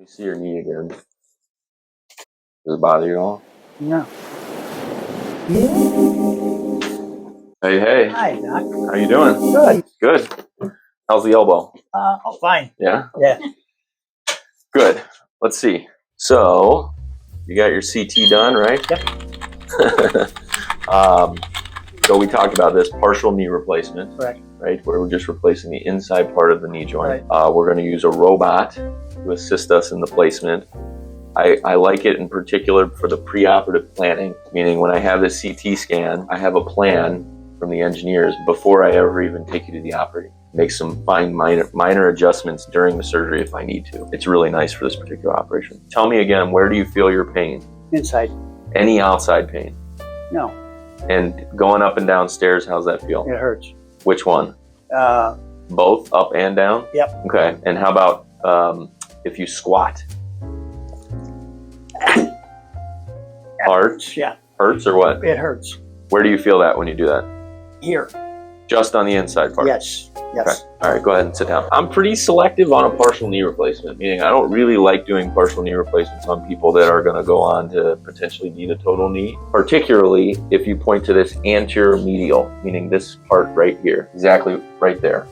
me see your knee again. Does it bother you at all? No. Hey. Hi, Doc. How you doing? Good. Good. How's the elbow? Oh, fine. Yeah? Yeah. Good. Let's see. So, you got your CT done, right? Yep. So we talked about this partial knee replacement. Correct. Right, where we're just replacing the inside part of the knee joint. Right. We're going to use a robot to assist us in the placement. I like it in particular for the preoperative planning, meaning when I have this CT scan, I have a plan from the engineers before I ever even take you to the operating. Make some fine minor adjustments during the surgery if I need to. It's really nice for this particular operation. Tell me again, where do you feel your pain? Inside. Any outside pain? No. And going up and down stairs, how's that feel? It hurts. Which one? Both, up and down? Yep. Okay, and how about if you squat? Hurts? Yeah. Hurts or what? It hurts. Where do you feel that when you do that? Here. Just on the inside part? Yes. Yes. Okay. All right, go ahead and sit down. I'm pretty selective on a partial knee replacement, meaning I don't really like doing partial knee replacements on people that are going to go on to potentially need a total knee, particularly if you point to this anterior medial, meaning this part right here, exactly right there.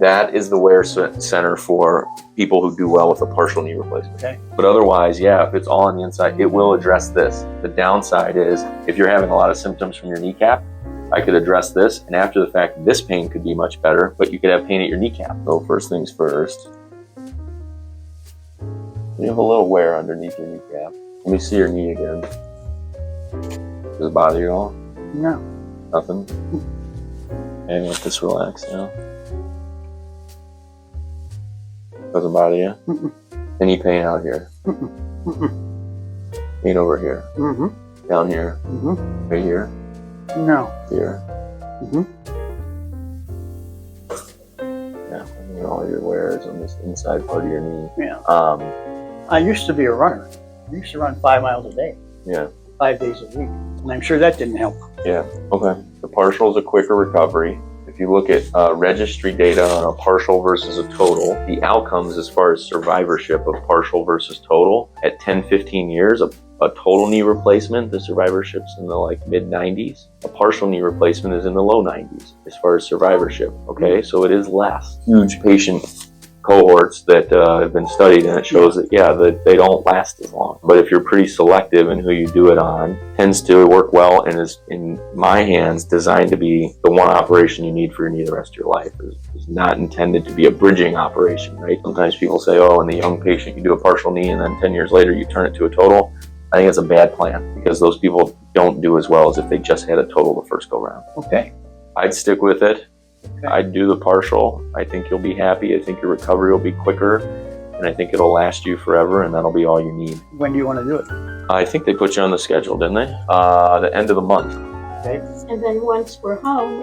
That is the wear center for people who do well with a partial knee replacement. Okay. But otherwise, yeah, if it's all on the inside, it will address this. The downside is if you're having a lot of symptoms from your kneecap, I could address this, and after the fact, this pain could be much better, but you could have pain at your kneecap. So first things first, you have a little wear underneath your kneecap. Let me see your knee again. Does it bother you at all? No. Nothing? And let this relax now. Doesn't bother you? Mm-mm. Any pain out here? Mm-mm. Mm-mm. Pain over here? Mm-hmm. Down here? Mm-hmm. Right here? No. Here? Mm-hmm. Yeah, I mean, all your wear is on this inside part of your knee. Yeah. I I used to be a runner. I used to run 5 miles a day, Yeah, 5 days a week. And I'm sure that didn't help. yeah, okay. The partial is a quicker recovery. If you look at registry data on a partial versus a total, the outcomes as far as survivorship of partial versus total at 10, 15 years, a total knee replacement, the survivorship's in the mid-90s. A partial knee replacement is in the low 90s as far as survivorship, okay? So it is less. Huge patient cohorts that have been studied, and it shows that, yeah, that they don't last as long. But if you're pretty selective in who you do it on, tends to work well and is, in my hands, designed to be the one operation you need for your knee the rest of your life. It's not intended to be a bridging operation, right? Sometimes people say, oh, in the young patient, you do a partial knee, and then 10 years later, you turn it to a total. I think it's a bad plan because those people don't do as well as if they just had a total the first go round. Okay. I'd stick with it. Okay. I'd do the partial. I think you'll be happy. I think your recovery will be quicker, and I think it'll last you forever, and that'll be all you need. When do you want to do it? I think they put you on the schedule, didn't they? The end of the month. Okay. And then once we're home,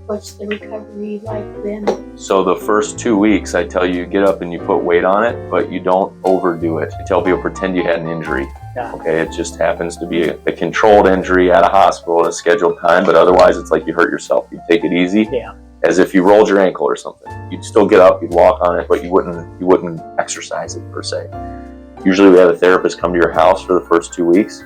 what's the recovery like then? So the first 2 weeks, I tell you, get up and you put weight on it, but you don't overdo it. I tell people, pretend you had an injury. Yeah. Okay, it just happens to be a controlled injury at a hospital at a scheduled time, but otherwise it's like you hurt yourself. You take it easy, Yeah. as if you rolled your ankle or something. You'd still get up, you'd walk on it, but you wouldn't exercise it per se. Usually we have a therapist come to your house for the first 2 weeks.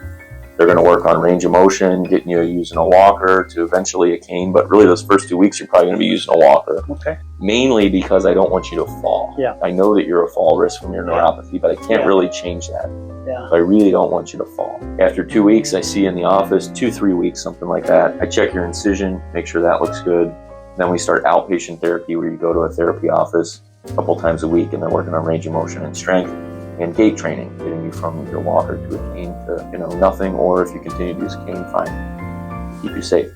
They're going to work on range of motion, getting you using a walker to eventually a cane, but really those first 2 weeks you're probably going to be using a walker. Okay. Mainly because I don't want you to fall. Yeah. I know that you're a fall risk from your neuropathy, but I can't really change that. Yeah. So I really don't want you to fall. After 2 weeks, I see you in the office, 2-3 weeks, something like that. I check your incision, make sure that looks good. Then we start outpatient therapy where you go to a therapy office a couple times a week and they're working on range of motion and strength and gait training, getting you from your walker to a cane to nothing, or if you continue to use a cane, fine. Keep you safe.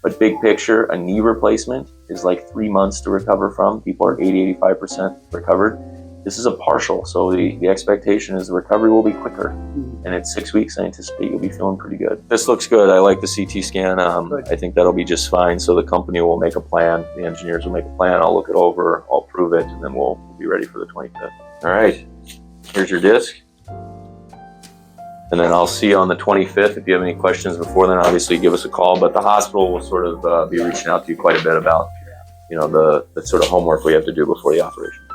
But big picture, a knee replacement is like 3 months to recover from. People are 80-85% recovered. This is a partial, so the expectation is the recovery will be quicker. And at 6 weeks, I anticipate you'll be feeling pretty good. This looks good. I like the CT scan. I think that'll be just fine. So the company will make a plan. The engineers will make a plan. I'll look it over. I'll prove it, and then we'll be ready for the 25th. All right. Here's your disc. And then I'll see you on the 25th. If you have any questions before then, obviously give us a call. But the hospital will sort of be reaching out to you quite a bit about, the sort of homework we have to do before the operation.